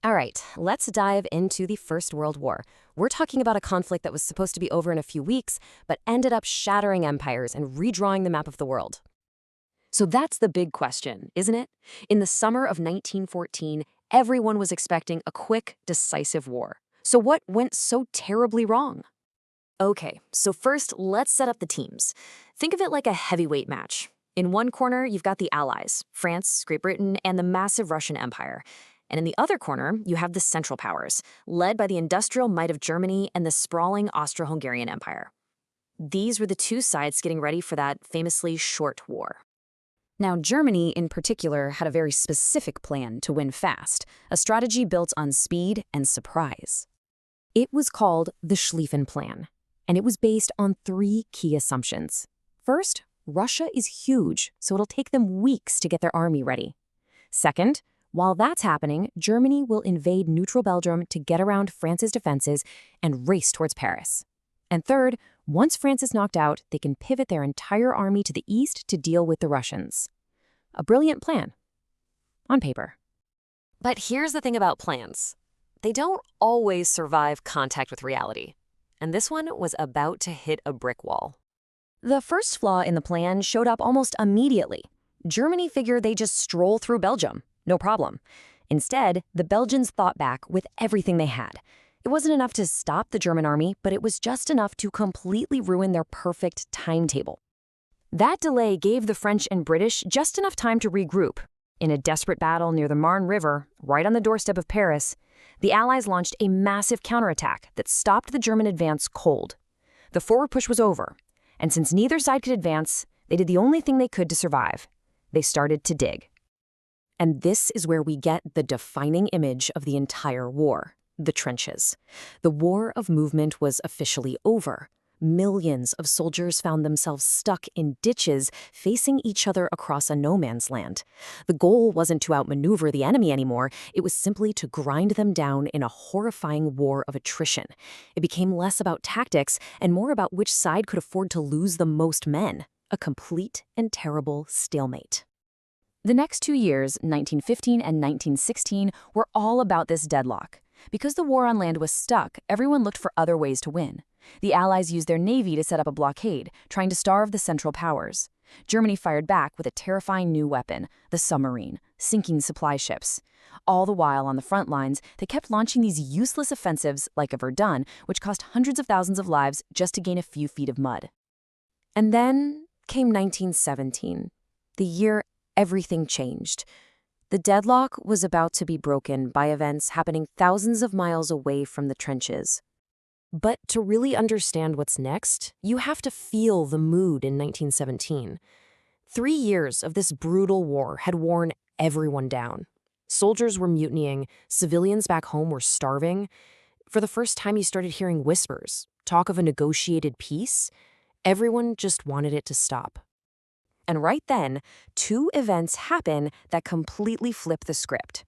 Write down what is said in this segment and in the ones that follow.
All right, let's dive into the First World War. We're talking about a conflict that was supposed to be over in a few weeks, but ended up shattering empires and redrawing the map of the world. So that's the big question, isn't it? In the summer of 1914, everyone was expecting a quick, decisive war. So what went so terribly wrong? Okay, so first, let's set up the teams. Think of it like a heavyweight match. In one corner, you've got the Allies, France, Great Britain, and the massive Russian Empire. And in the other corner, you have the Central Powers, led by the industrial might of Germany and the sprawling Austro-Hungarian Empire. These were the two sides getting ready for that famously short war. Now, Germany, in particular, had a very specific plan to win fast, a strategy built on speed and surprise. It was called the Schlieffen Plan, and it was based on three key assumptions. First, Russia is huge, so it'll take them weeks to get their army ready. Second, while that's happening, Germany will invade neutral Belgium to get around France's defenses and race towards Paris. And third, once France is knocked out, they can pivot their entire army to the east to deal with the Russians. A brilliant plan. On paper. But here's the thing about plans. They don't always survive contact with reality. And this one was about to hit a brick wall. The first flaw in the plan showed up almost immediately. Germany figured they'd just stroll through Belgium. No problem. Instead, the Belgians fought back with everything they had. It wasn't enough to stop the German army, but it was just enough to completely ruin their perfect timetable. That delay gave the French and British just enough time to regroup. In a desperate battle near the Marne River, right on the doorstep of Paris, the Allies launched a massive counterattack that stopped the German advance cold. The forward push was over, and since neither side could advance, they did the only thing they could to survive. They started to dig. And this is where we get the defining image of the entire war. The trenches. The war of movement was officially over. Millions of soldiers found themselves stuck in ditches, facing each other across a no-man's land. The goal wasn't to outmaneuver the enemy anymore, it was simply to grind them down in a horrifying war of attrition. It became less about tactics and more about which side could afford to lose the most men. A complete and terrible stalemate. The next 2 years, 1915 and 1916, were all about this deadlock. Because the war on land was stuck, everyone looked for other ways to win. The Allies used their navy to set up a blockade, trying to starve the Central Powers. Germany fired back with a terrifying new weapon, the submarine, sinking supply ships. All the while on the front lines, they kept launching these useless offensives like a Verdun, which cost hundreds of thousands of lives just to gain a few feet of mud. And then came 1917, the year everything changed. The deadlock was about to be broken by events happening thousands of miles away from the trenches. But to really understand what's next, you have to feel the mood in 1917. 3 years of this brutal war had worn everyone down. Soldiers were mutinying, civilians back home were starving. For the first time, you started hearing whispers, talk of a negotiated peace. Everyone just wanted it to stop. And right then, two events happen that completely flip the script.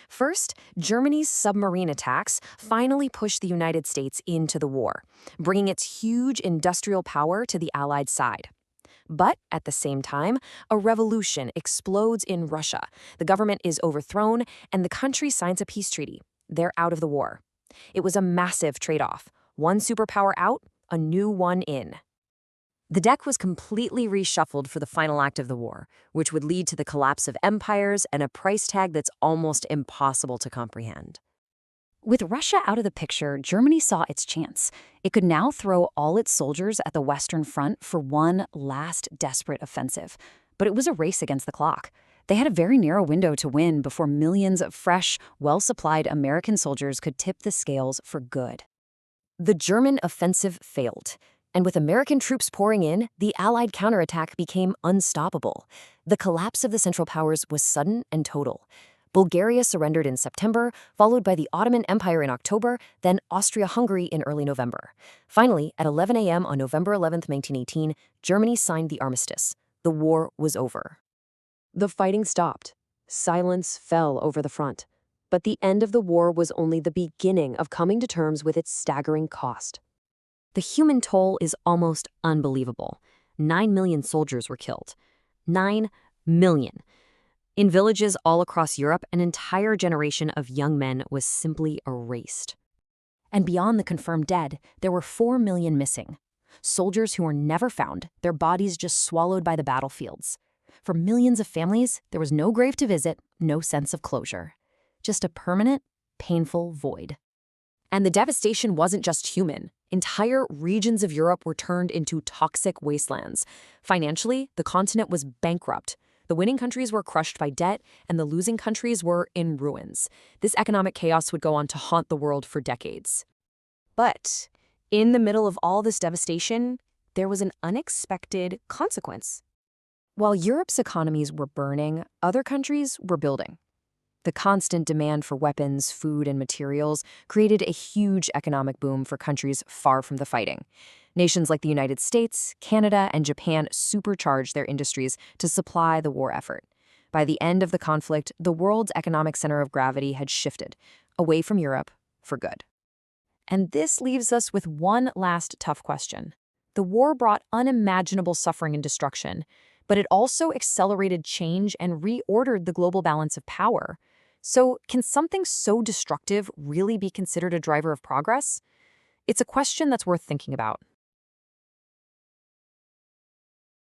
First, Germany's submarine attacks finally pushed the United States into the war, bringing its huge industrial power to the Allied side. But at the same time, a revolution explodes in Russia. The government is overthrown, and the country signs a peace treaty. They're out of the war. It was a massive trade-off. One superpower out, a new one in. The deck was completely reshuffled for the final act of the war, which would lead to the collapse of empires and a price tag that's almost impossible to comprehend. With Russia out of the picture, Germany saw its chance. It could now throw all its soldiers at the Western Front for one last desperate offensive. But it was a race against the clock. They had a very narrow window to win before millions of fresh, well-supplied American soldiers could tip the scales for good. The German offensive failed. And with American troops pouring in, the Allied counterattack became unstoppable. The collapse of the Central Powers was sudden and total. Bulgaria surrendered in September, followed by the Ottoman Empire in October, then Austria-Hungary in early November. Finally, at 11 a.m. on November 11, 1918, Germany signed the armistice. The war was over. The fighting stopped. Silence fell over the front. But the end of the war was only the beginning of coming to terms with its staggering cost. The human toll is almost unbelievable. 9 million soldiers were killed. 9 million. In villages all across Europe, an entire generation of young men was simply erased. And beyond the confirmed dead, there were 4 million missing. Soldiers who were never found, their bodies just swallowed by the battlefields. For millions of families, there was no grave to visit, no sense of closure. Just a permanent, painful void. And the devastation wasn't just human. Entire regions of Europe were turned into toxic wastelands. Financially, the continent was bankrupt. The winning countries were crushed by debt, and the losing countries were in ruins. This economic chaos would go on to haunt the world for decades. But in the middle of all this devastation, there was an unexpected consequence. While Europe's economies were burning, other countries were building. The constant demand for weapons, food, and materials created a huge economic boom for countries far from the fighting. Nations like the United States, Canada, and Japan supercharged their industries to supply the war effort. By the end of the conflict, the world's economic center of gravity had shifted, away from Europe for good. And this leaves us with one last tough question. The war brought unimaginable suffering and destruction, but it also accelerated change and reordered the global balance of power. So, can something so destructive really be considered a driver of progress? It's a question that's worth thinking about.